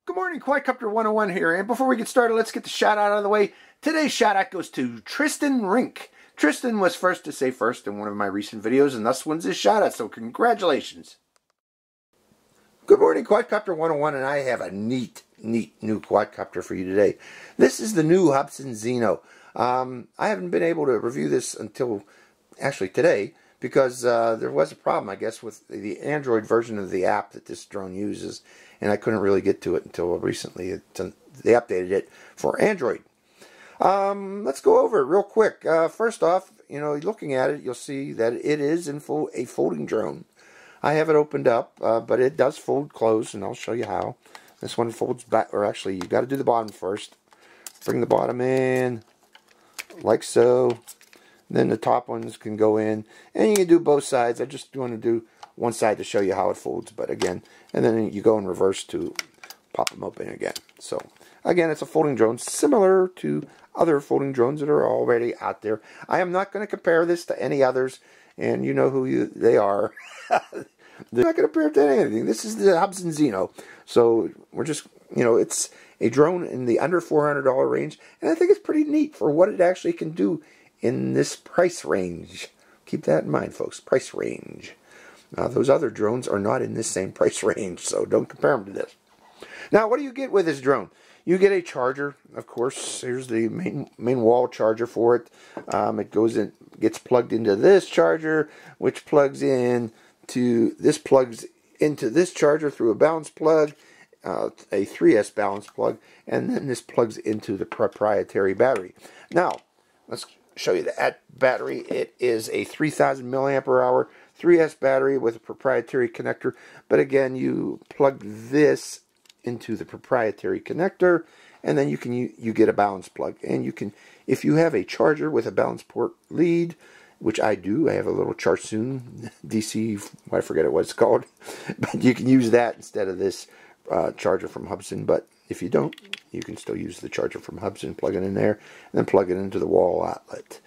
Good morning, Quadcopter 101 here, and before we get started, let's get the shout out of the way. Today's shout out goes to Tristan Rink. Tristan was first to say first in one of my recent videos, and thus wins his shout out, so congratulations. Good morning, Quadcopter 101, and I have a neat new quadcopter for you today. This is the new Hubsan Zino. I haven't been able to review this until actually today, because there was a problem, I guess, with the Android version of the app that this drone uses, and I couldn't really get to it until recently. They updated it for Android. Let's go over it real quick. First off, looking at it, you'll see that it is a folding drone. I have it opened up, but it does fold closed, and I'll show you how. This one folds back, or actually, you've got to do the bottom first. Bring the bottom in, like so. Then the top ones can go in, and you can do both sides. I just want to do one side to show you how it folds, but again, and then you go in reverse to pop them open again. So again, it's a folding drone similar to other folding drones that are already out there. I am not going to compare this to any others, and you know who they are. They're not going to compare it to anything. This is the Hubsan Zino. So we're just, it's a drone in the under $400 range, and I think it's pretty neat for what it actually can do in this price range. Keep that in mind, folks. Price range. Those other drones are not in this same price range, so don't compare them to this. Now, what do you get with this drone? You get a charger, of course. Here's the main wall charger for it. It goes in, gets plugged into this charger, which plugs into this charger through a balance plug, a 3S balance plug, and then this plugs into the proprietary battery. Now, let's show you that battery. It is a 3,000 milliampere hour 3S battery with a proprietary connector, but again, you plug this into the proprietary connector, and then you get a balance plug. And you can, if you have a charger with a balance port lead, which I do, I have a little Charge Soon DC, I forget what it's called, but you can use that instead of this charger from Hubsan. But if you don't, you can still use the charger from Hubsan, plug it in there, and then plug it into the wall outlet.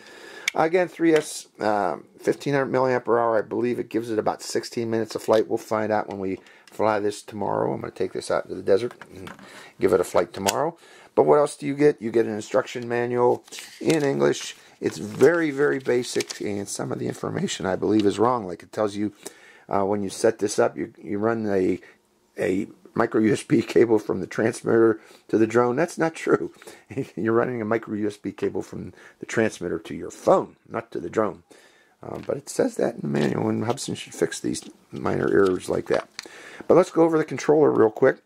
Again, 3S, 1500 milliampere hour. I believe it gives it about 16 minutes of flight. We'll find out when we fly this tomorrow. I'm going to take this out into the desert and give it a flight tomorrow. But what else do you get? You get an instruction manual in English. It's very, very basic, and some of the information, I believe, is wrong. Like it tells you when you set this up, you run a micro USB cable from the transmitter to the drone. That's not true. You're running a micro USB cable from the transmitter to your phone, not to the drone. But it says that in the manual, and Hubsan should fix these minor errors like that. But let's go over the controller real quick.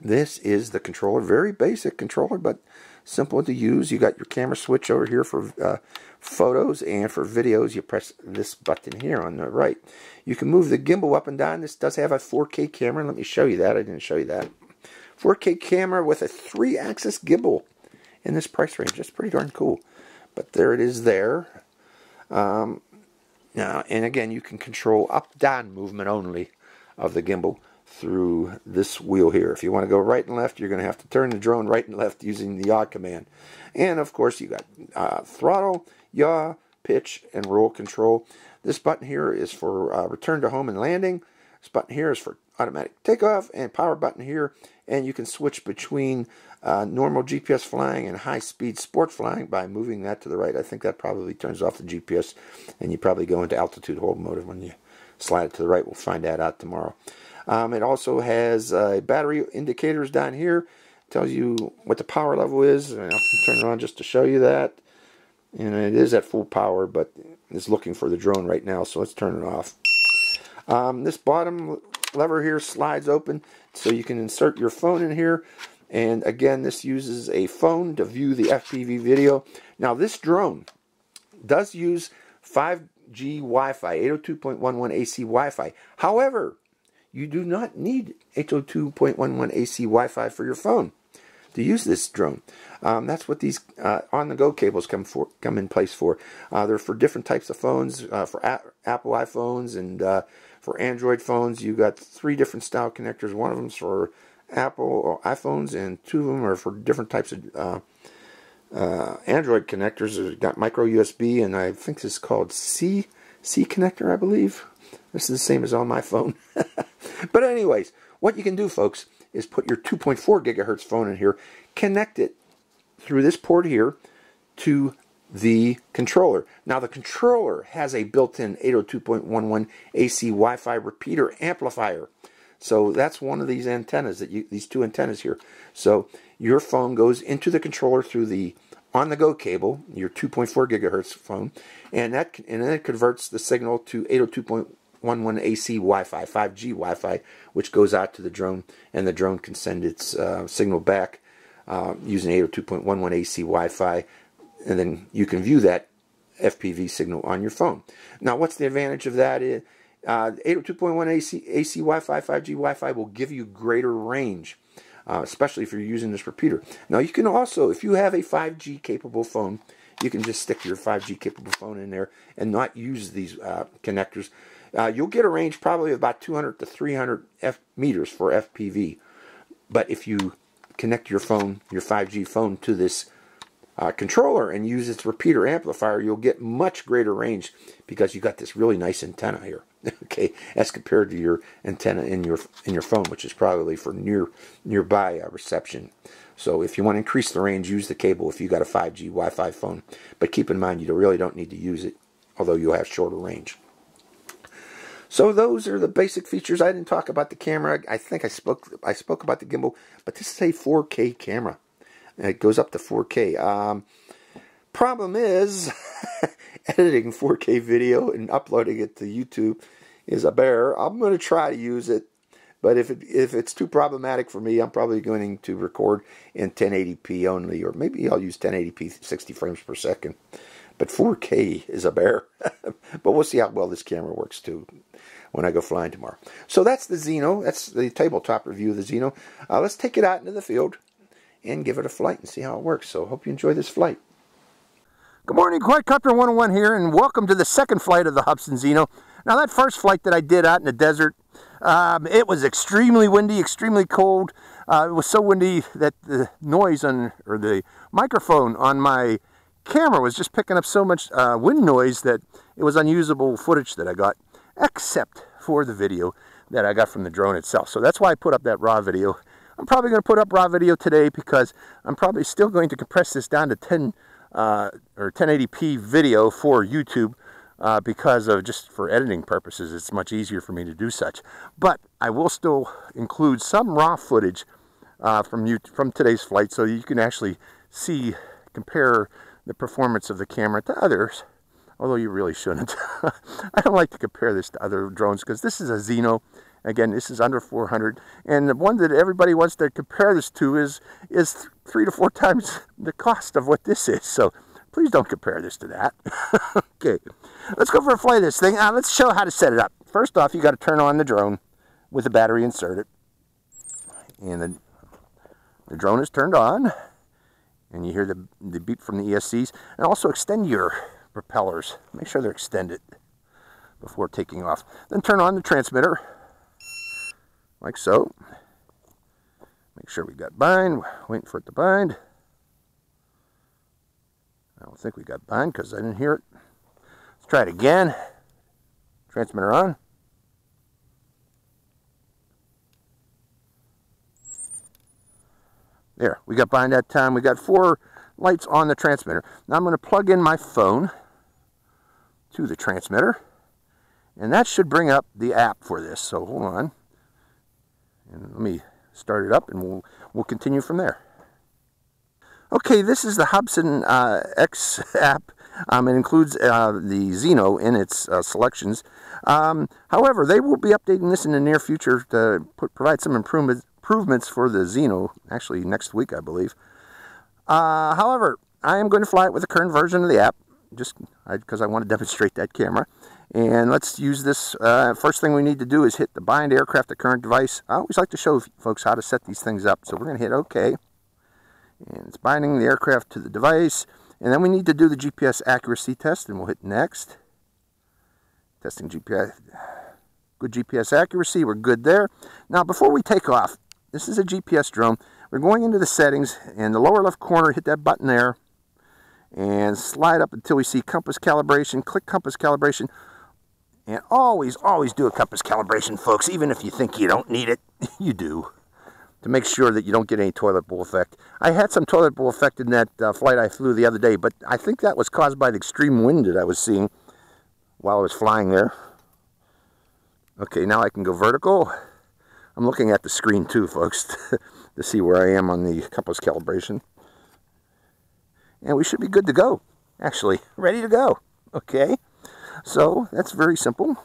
This is the controller. Very basic controller, but simple to use. You got your camera switch over here for photos, and for videos you press this button here on the right. You can move the gimbal up and down. This does have a 4K camera. Let me show you that. I didn't show you that. 4K camera with a 3-axis gimbal in this price range. That's pretty darn cool. But there it is there. Now, and again, you can control up-down movement only of the gimbal through this wheel here. If you want to go right and left, you're going to have to turn the drone right and left using the yaw command. And of course, you got throttle, yaw, pitch, and roll control. This button here is for return to home and landing. This button here is for automatic takeoff, and power button here. And you can switch between normal GPS flying and high-speed sport flying by moving that to the right. I think that probably turns off the GPS, and you probably go into altitude hold mode when you slide it to the right. We'll find that out tomorrow. It also has battery indicators down here. Tells you what the power level is. And I'll turn it on just to show you that. And it is at full power, but it's looking for the drone right now, so let's turn it off. This bottom lever here slides open, so you can insert your phone in here. And again, this uses a phone to view the FPV video. Now, this drone does use 5G Wi-Fi, 802.11 AC Wi-Fi. However, you do not need 802.11 AC Wi-Fi for your phone to use this drone. That's what these on-the-go cables come in place for. They're for different types of phones, for Apple iPhones and for Android phones. You got 3 different style connectors. One of them's for Apple or iPhones, and 2 of them are for different types of Android connectors. They've got micro USB, and I think this is called C connector, I believe. This is the same as on my phone. But anyways, what you can do, folks, is put your 2.4 gigahertz phone in here, connect it through this port here to the controller. Now the controller has a built-in 802.11 AC Wi-Fi repeater amplifier. So that's one of these antennas, these two antennas here. So your phone goes into the controller through the on-the-go cable, your 2.4 gigahertz phone, and then it converts the signal to 802.11 AC Wi-Fi, 5G Wi-Fi, which goes out to the drone, and the drone can send its signal back using 802.11 AC Wi-Fi, and then you can view that FPV signal on your phone. Now, what's the advantage of that? 802.1 AC Wi-Fi, 5G Wi-Fi will give you greater range, especially if you're using this repeater. Now, you can also, if you have a 5G capable phone, you can just stick your 5G capable phone in there and not use these connectors. You'll get a range probably of about 200 to 300 meters for FPV. But if you connect your phone, your 5G phone, to this controller and use its repeater amplifier, you'll get much greater range because you got this really nice antenna here. Okay, as compared to your antenna in your phone, which is probably for nearby reception. So if you want to increase the range, use the cable if you got a 5G Wi-Fi phone. But keep in mind, you really don't need to use it, although you'll have shorter range. So those are the basic features. I didn't talk about the camera. I think I spoke about the gimbal, but this is a 4K camera. It goes up to 4K. Problem is, editing 4K video and uploading it to YouTube is a bear. I'm going to try to use it, but if it's too problematic for me, I'm probably going to record in 1080p only, or maybe I'll use 1080p 60 frames per second. But 4K is a bear. But we'll see how well this camera works too when I go flying tomorrow. So that's the Zino. That's the tabletop review of the Zino. Let's take it out into the field and give it a flight and see how it works. So hope you enjoy this flight. Good morning, Quadcopter 101 here, and welcome to the second flight of the Hubsan Zino. Now that first flight that I did out in the desert, it was extremely windy, extremely cold. It was so windy that the noise or the microphone on my camera was just picking up so much wind noise that it was unusable footage that I got, except for the video that I got from the drone itself. So that's why I put up that raw video. I'm probably going to put up raw video today because I'm probably still going to compress this down to 10 or 1080p video for YouTube because of just for editing purposes. It's much easier for me to do such. But I will still include some raw footage from today's flight, so you can actually compare the performance of the camera to others. Although you really shouldn't. I don't like to compare this to other drones because this is a Zino. Again, this is under 400, and the one that everybody wants to compare this to is 3 to 4 times the cost of what this is. So please don't compare this to that. Okay, let's go for a flight of this thing. Let's show how to set it up. First off, you got to turn on the drone with the battery inserted, and the drone is turned on, and you hear the beep from the ESCs, and also extend your propellers. Make sure they're extended before taking off. Then turn on the transmitter, like so. Make sure we got bind. Waiting for it to bind. I don't think we got bind because I didn't hear it. Let's try it again. Transmitter on. There, we got bind that time. We got 4 lights on the transmitter. Now I'm going to plug in my phone to the transmitter, and that should bring up the app for this. So hold on, and let me start it up, and we'll continue from there. Okay, this is the Hubsan X app. It includes the Zino in its selections. However, they will be updating this in the near future to provide some improvements for the Zino, actually next week, I believe. However, I am going to fly it with the current version of the app, just because I want to demonstrate that camera. And let's use this. First thing we need to do is hit the bind aircraft to current device. I always like to show folks how to set these things up. So we're going to hit OK. And it's binding the aircraft to the device. And then we need to do the GPS accuracy test, and we'll hit next. Testing GPS. Good GPS accuracy. We're good there. Now, before we take off, this is a GPS drone. We're going into the settings, and the lower left corner, hit that button there, and slide up until we see compass calibration. Click compass calibration, and always do a compass calibration, folks, even if you think you don't need it. You do. to make sure that you don't get any toilet bowl effect. I had some toilet bowl effect in that flight I flew the other day, but I think that was caused by the extreme wind that I was seeing while I was flying there. Okay, now I can go vertical. I'm looking at the screen too, folks, to see where I am on the compass calibration. And we should be good to go, actually, ready to go. Okay, so that's very simple.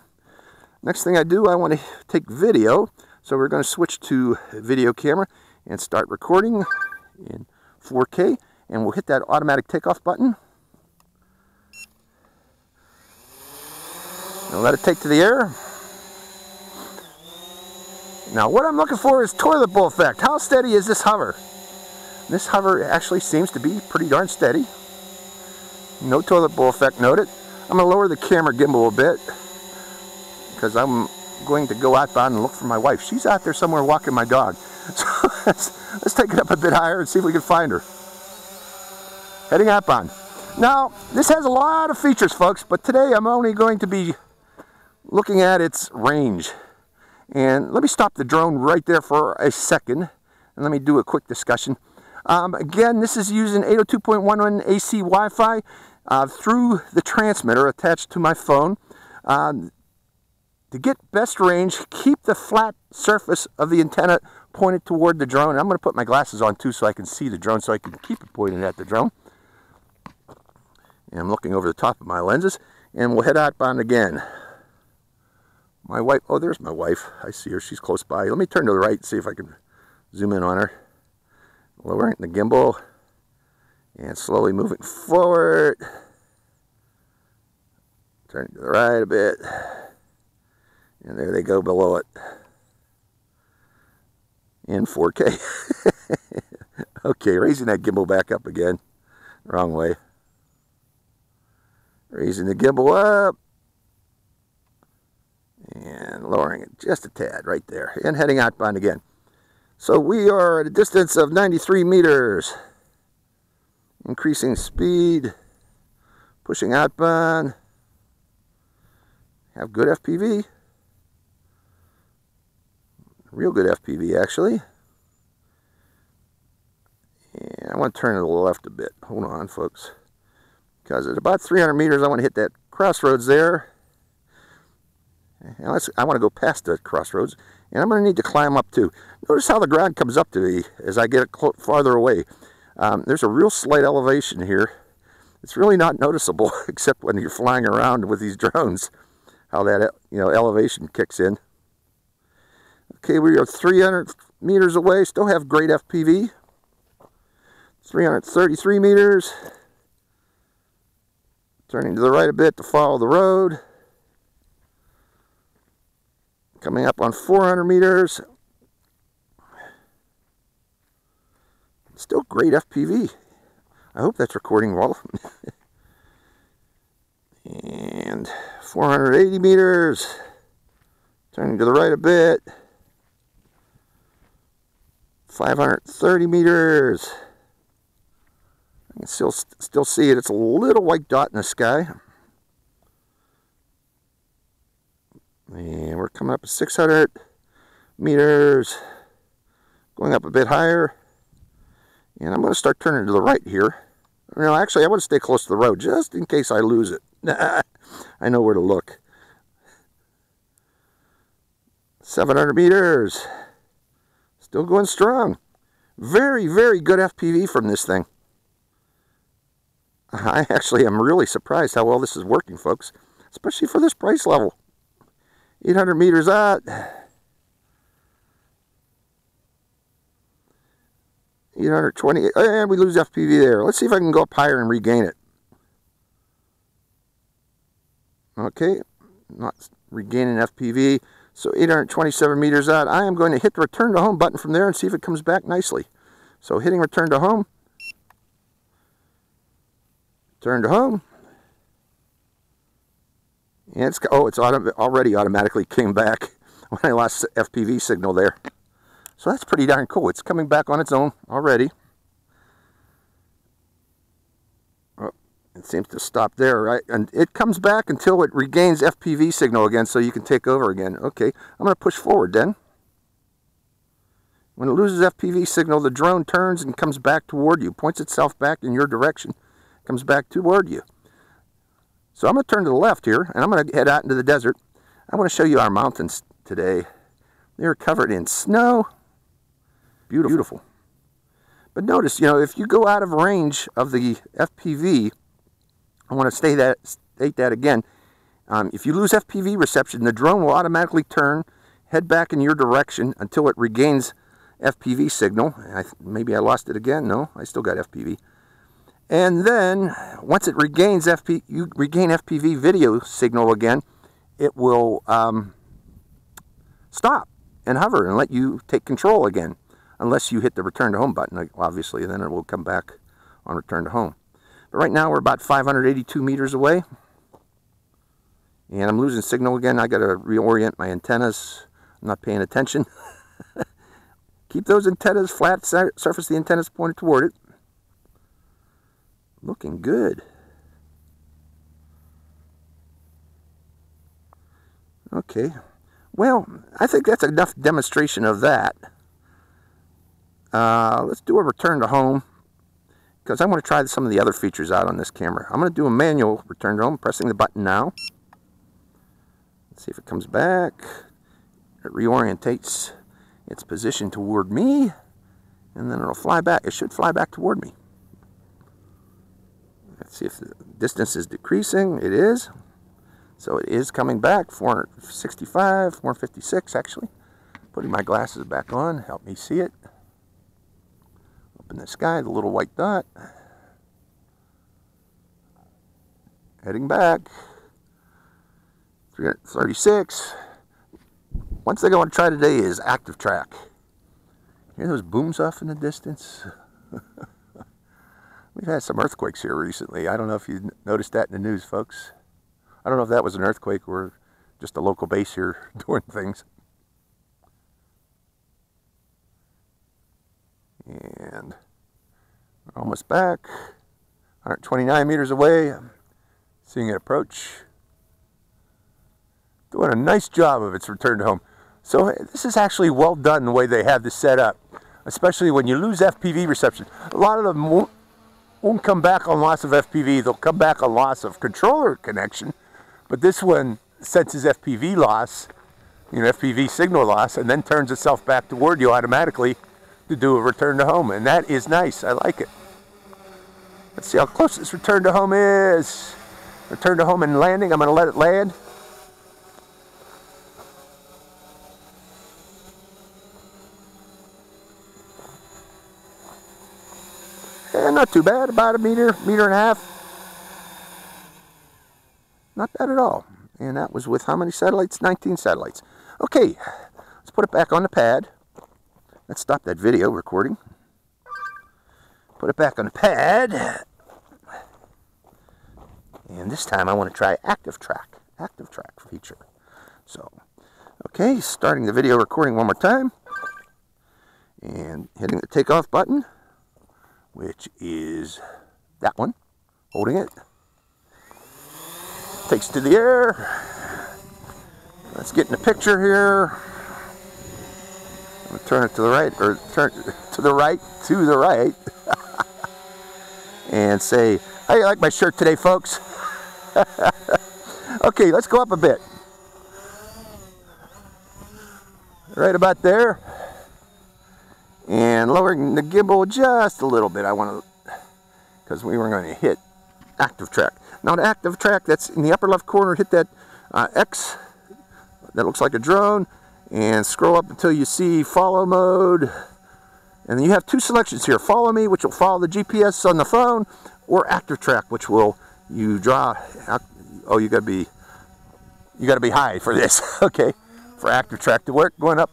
Next thing I do, I want to take video. So we're going to switch to video camera and start recording in 4K. And we'll hit that automatic takeoff button. And let it take to the air. Now what I'm looking for is toilet bowl effect. How steady is this hover? This hover actually seems to be pretty darn steady. No toilet bowl effect noted. I'm going to lower the camera gimbal a bit because I'm going to go outbound and look for my wife. She's out there somewhere walking my dog. So let's take it up a bit higher and see if we can find her. Heading outbound. Now, this has a lot of features, folks, but today I'm only going to be looking at its range. And let me stop the drone right there for a second, and let me do a quick discussion. Again, this is using 802.11 AC Wi-Fi through the transmitter attached to my phone. To get best range, keep the flat surface of the antenna pointed toward the drone. I'm going to put my glasses on too so I can see the drone, so I can keep it pointed at the drone. And I'm looking over the top of my lenses, and we'll head outbound again. My wife, oh, there's my wife. I see her, she's close by. Let me turn to the right and see if I can zoom in on her. Lowering the gimbal, and slowly moving forward. Turning to the right a bit. And there they go below it. In 4K. Okay, raising that gimbal back up again. Wrong way. Raising the gimbal up. And lowering it just a tad right there. And heading outbound again. So we are at a distance of 93 meters. Increasing speed. Pushing outbound. Have good FPV. Real good FPV, actually. And I want to turn to the left a bit. Hold on, folks. Because at about 300 meters, I want to hit that crossroads there. And I want to go past the crossroads. And I'm going to need to climb up too. Notice how the ground comes up to me as I get farther away. There's a real slight elevation here. It's really not noticeable, except when you're flying around with these drones, how that elevation kicks in. Okay, we are 300 meters away, still have great FPV. 333 meters. Turning to the right a bit to follow the road. Coming up on 400 meters. Still great FPV. I hope that's recording well. And 480 meters. Turning to the right a bit. 530 meters. I can still see it. It's a little white dot in the sky. And we're coming up at 600 meters. Going up a bit higher. And I'm going to start turning to the right here. No, actually, I want to stay close to the road just in case I lose it. I know where to look. 700 meters. Still going strong. Very, very good FPV from this thing. I actually am really surprised how well this is working, folks. Especially for this price level. 800 meters out. 820, and we lose FPV there. Let's see if I can go up higher and regain it. Okay, not regaining FPV. So 827 meters out. I am going to hit the return to home button from there and see if it comes back nicely. So hitting return to home. Return to home. And it's already automatically came back when I lost FPV signal there. So that's pretty darn cool. It's coming back on its own already. Oh, it seems to stop there, right? And it comes back until it regains FPV signal again so you can take over again. Okay, I'm going to push forward then. When it loses FPV signal, the drone turns and comes back toward you, points itself back in your direction, comes back toward you. So I'm going to turn to the left here, and I'm going to head out into the desert. I want to show you our mountains today. They're covered in snow. Beautiful. But notice, you know, if you go out of range of the FPV, I want to state that again. If you lose FPV reception, the drone will automatically turn, head back in your direction until it regains FPV signal. Maybe I lost it again. No, I still got FPV. And then once it regains you regain FPV video signal again, it will stop and hover and let you take control again, unless you hit the return to home button, obviously, then it will come back on return to home. But right now we're about 582 meters away, and I'm losing signal again. I got to reorient my antennas. I'm not paying attention. Keep those antennas flat, surface the antennas pointed toward it. Looking good. Okay, well, I think that's enough demonstration of that. Let's do a return to home, because I want to try some of the other features out on this camera. I'm going to do a manual return to home, pressing the button now. Let's see if it comes back. It reorientates its position toward me, and then it'll fly back. It should fly back toward me. Let's see if the distance is decreasing. It is. So it is coming back. 465, 456 actually. Putting my glasses back on, help me see it. Up in the sky, the little white dot. Heading back. 336. One thing I want to try today is active track. Hear those booms off in the distance? We've had some earthquakes here recently. I don't know if you noticed that in the news, folks. I don't know if that was an earthquake or just a local base here doing things. And we're almost back. 129 meters away. Seeing it approach. Doing a nice job of its return to home. So this is actually well done the way they have this set up. Especially when you lose FPV reception. A lot of them won't come back on loss of FPV. They'll come back on loss of controller connection. But this one senses FPV loss, you know, FPV signal loss, and then turns itself back toward you automatically to do a return to home. And that is nice. I like it. Let's see how close this return to home is. Return to home and landing. I'm going to let it land. And not too bad. About a meter, meter and a half. Not bad at all. And that was with how many satellites? 19 satellites. Okay, let's put it back on the pad. Let's stop that video recording. Put it back on the pad. And this time I want to try active track feature. So, okay, starting the video recording one more time. And hitting the takeoff button, which is that one. Holding it. Takes to the air. Let's get in the picture here. I'm going to turn it to the right, or turn to the right, and say, how you like my shirt today, folks? Okay, let's go up a bit. Right about there. And lowering the gimbal just a little bit. I want to, because we were going to hit active track. Now the active track, that's in the upper left corner, hit that X that looks like a drone, and scroll up until you see follow mode. And then you have two selections here: follow me, which will follow the GPS on the phone, or active track, which will you draw. Oh, you gotta be high for this. Okay, for active track to work, going up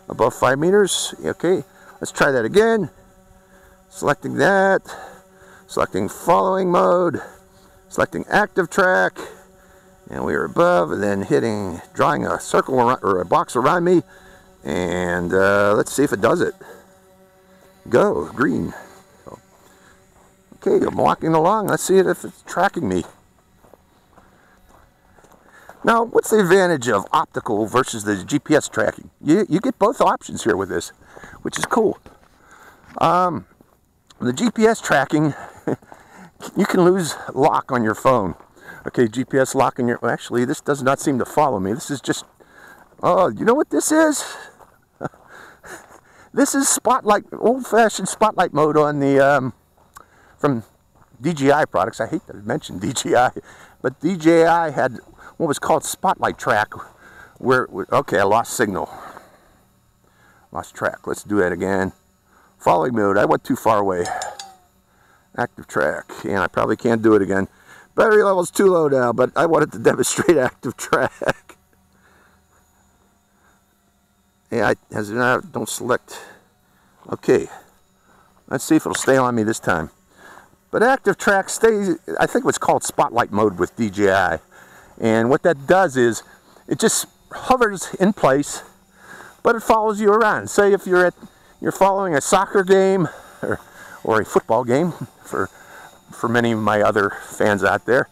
above 5 meters. Okay, let's try that again. Selecting that, selecting following mode, selecting active track, and we are above, and then drawing a circle around, or a box around me, and let's see if it does it. Go, green. Okay, I'm walking along. Let's see if it's tracking me. Now, what's the advantage of optical versus the GPS tracking? You get both options here with this, which is cool. The GPS tracking, you can lose lock on your phone. Okay, GPS lock on your... Well, actually, this does not seem to follow me. This is just... Oh, you know what this is? This is spotlight, old-fashioned spotlight mode on the... from DJI products. I hate that I mentioned DJI, but DJI had what was called spotlight track, where, okay, I lost signal. Lost track. Let's do that again. Following mode. I went too far away. Active track. And I probably can't do it again. Battery level's too low now, but I wanted to demonstrate active track. Yeah, don't select. Okay. Let's see if it'll stay on me this time. But active track stays, I think what's called spotlight mode with DJI. And what that does is, it just hovers in place, but it follows you around. Say if you're following a soccer game, or a football game, for many of my other fans out there,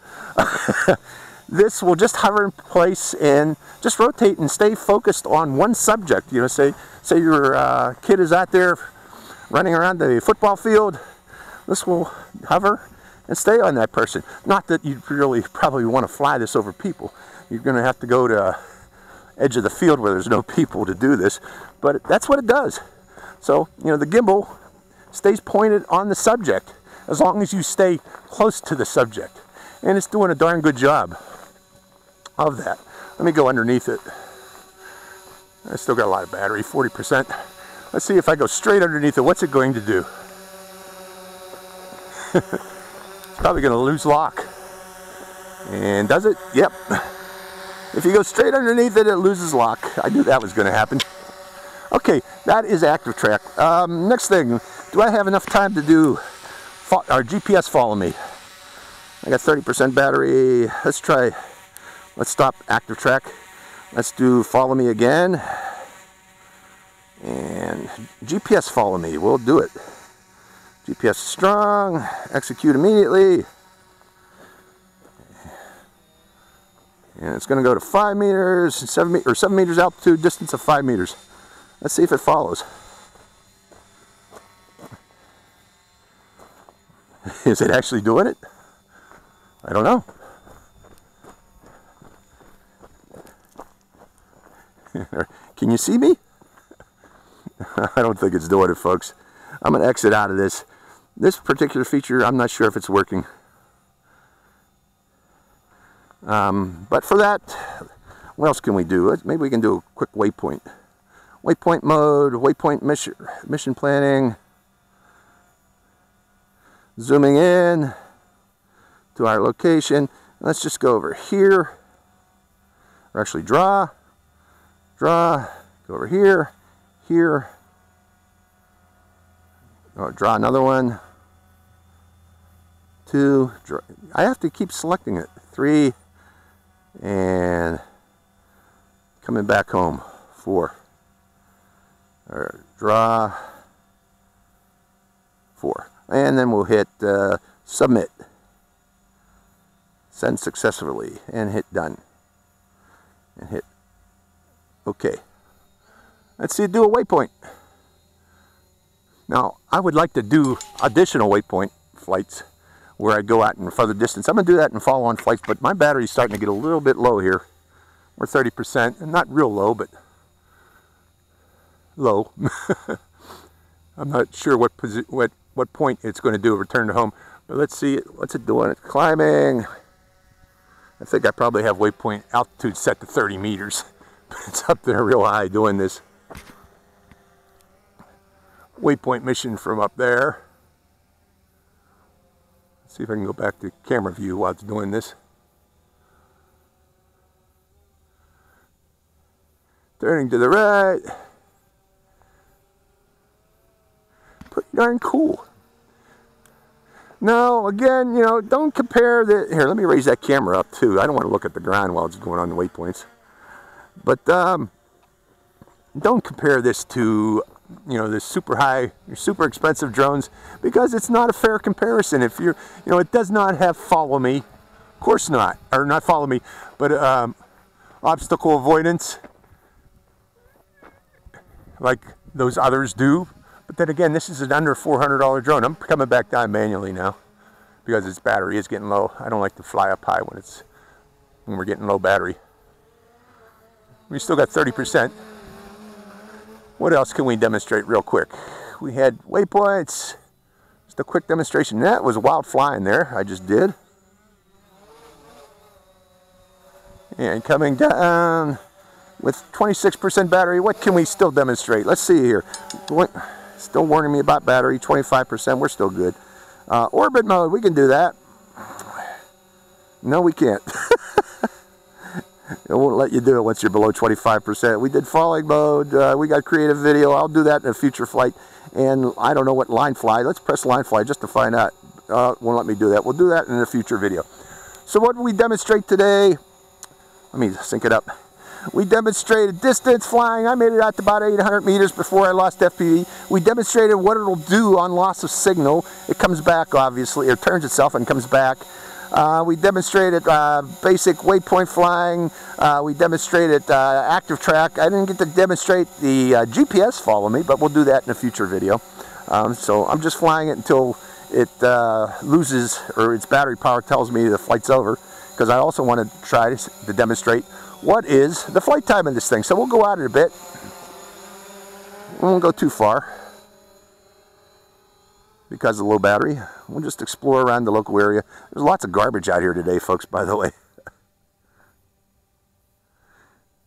this will just hover in place and just rotate and stay focused on one subject. You know, say your kid is out there running around the football field, this will hover and stay on that person. Not that you really probably want to fly this over people. You're going to have to go to edge of the field where there's no people to do this, but that's what it does. So, you know, the gimbal stays pointed on the subject as long as you stay close to the subject, and it's doing a darn good job of that. Let me go underneath it. I still got a lot of battery, 40%. Let's see if I go straight underneath it, what's it going to do? It's probably going to lose lock. And does it? Yep. If you go straight underneath it, it loses lock. I knew that was going to happen. Okay, that is active track. Next thing, do I have enough time to do our GPS follow me? I got 30% battery. Let's stop active track. Let's do follow me again. And GPS follow me, we'll do it. GPS is strong, execute immediately. And it's going to go to 5 meters, 7 meters altitude, distance of 5 meters. Let's see if it follows. Is it actually doing it? I don't know. Can you see me? I don't think it's doing it, folks. I'm going to exit out of this. This particular feature, I'm not sure if it's working. But for that, what else can we do? Maybe we can do a quick waypoint. Waypoint mode, waypoint mission planning. Zooming in to our location. Let's just go over here. Or actually draw, go over here, here. Oh, draw another one. 2, draw. I have to keep selecting it. 3, and coming back home. 4. Or draw. 4. And then we'll hit submit. Send successfully. And hit done. And hit OK. Let's see it do a waypoint. Now, I would like to do additional waypoint flights where I go out in further distance. I'm going to do that in follow-on flights, but my battery's starting to get a little bit low here. We're 30%, and not real low, but low. I'm not sure what point it's going to do, return to home. But let's see, what's it doing? It's climbing. I think I probably have waypoint altitude set to 30 meters. But it's up there real high doing this waypoint mission from up there. Let's see if I can go back to camera view while it's doing this. Turning to the right. Pretty darn cool. Now, again, you know, don't compare the... Here, let me raise that camera up, too. I don't want to look at the ground while it's going on the waypoints. But, don't compare this to, you know, this super high, super expensive drones, because it's not a fair comparison. If you're, you know, it does not have follow me. Of course not. Or not follow me, but obstacle avoidance like those others do. But then again, this is an under $400 drone. I'm coming back down manually now because its battery is getting low. I don't like to fly up high when we're getting low battery. We still got 30%. What else can we demonstrate real quick? We had waypoints. Just a quick demonstration. That was wild flying there. I just did. And coming down with 26% battery, what can we still demonstrate? Let's see here. Still warning me about battery, 25%, we're still good. Orbit mode, we can do that. No, we can't. It won't let you do it once you're below 25%. We did falling mode, we got creative video. I'll do that in a future flight. And I don't know what line fly. Let's press line fly just to find out. Won't let me do that. We'll do that in a future video. So what did we demonstrate today? Let me sync it up. We demonstrated distance flying. I made it out to about 800 meters before I lost FPV. We demonstrated what it'll do on loss of signal. It comes back, obviously. It turns itself and comes back. We demonstrated basic waypoint flying. We demonstrated active track. I didn't get to demonstrate the GPS follow me, but we'll do that in a future video. So I'm just flying it until it loses, or its battery power tells me the flight's over, because I also want to try to demonstrate what is the flight time of this thing. So we'll go out it a bit. We won't go too far because of low battery. We'll just explore around the local area. There's lots of garbage out here today, folks, by the way.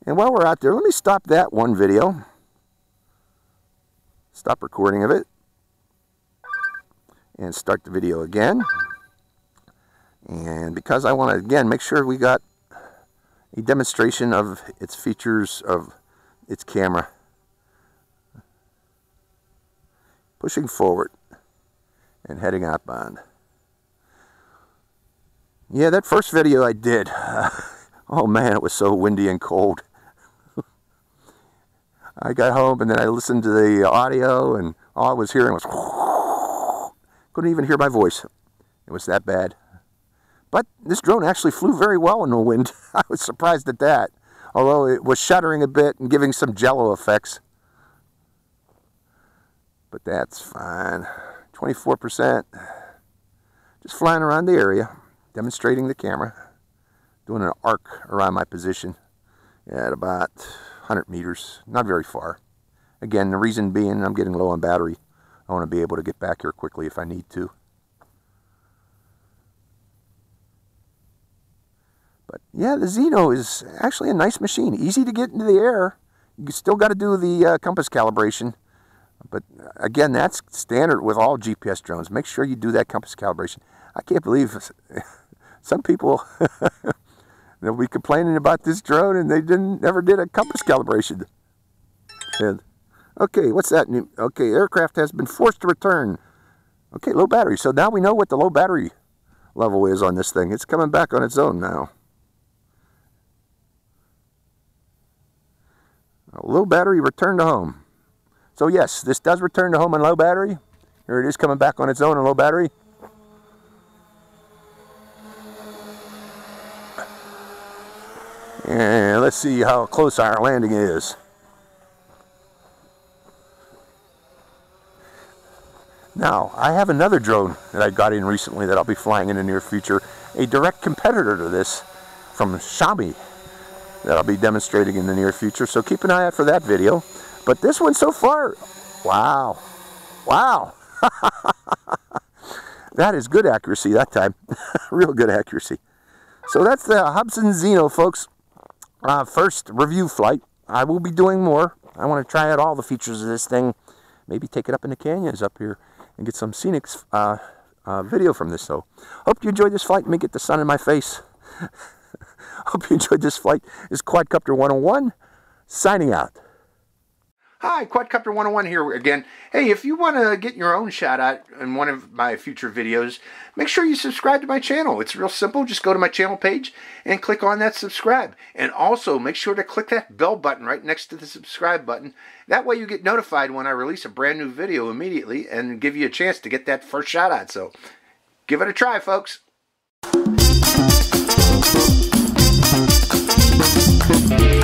And while we're out there, let me stop that one video. Stop recording of it. And start the video again. And because I want to, again, make sure we got a demonstration of its features of its camera. Pushing forward and heading outbound. Yeah, that first video I did, oh man, it was so windy and cold. I got home and then I listened to the audio and all I was hearing was couldn't even hear my voice. It was that bad. But this drone actually flew very well in the wind. I was surprised at that. Although it was shuddering a bit and giving some jello effects. But that's fine. 24%. Just flying around the area, demonstrating the camera. Doing an arc around my position at about 100 meters. Not very far. Again, the reason being I'm getting low on battery. I want to be able to get back here quickly if I need to. But yeah, the Zino is actually a nice machine. Easy to get into the air. You still got to do the compass calibration. But again, that's standard with all GPS drones. Make sure you do that compass calibration. I can't believe some people they'll be complaining about this drone and they never did a compass calibration. And, okay, what's that? Okay, aircraft has been forced to return. Okay, low battery. So now we know what the low battery level is on this thing. It's coming back on its own now. Low battery, return to home. So yes, this does return to home on low battery. Here it is coming back on its own on low battery. And let's see how close our landing is. Now, I have another drone that I got in recently that I'll be flying in the near future. A direct competitor to this from Xiaomi that I'll be demonstrating in the near future. So keep an eye out for that video. But this one so far, wow. Wow. That is good accuracy that time. Real good accuracy. So that's the Hubsan Zino, folks. First review flight. I will be doing more. I want to try out all the features of this thing. Maybe take it up in the canyons up here and get some scenic video from this. So hope you enjoyed this flight. Let me get the sun in my face. Hope you enjoyed this flight. This is Quadcopter 101 signing out. Hi, Quadcopter 101 here again. Hey, if you want to get your own shout out in one of my future videos, make sure you subscribe to my channel. It's real simple. Just go to my channel page and click on that subscribe. And also make sure to click that bell button right next to the subscribe button. That way you get notified when I release a brand new video immediately and give you a chance to get that first shout out. So give it a try, folks. Bye.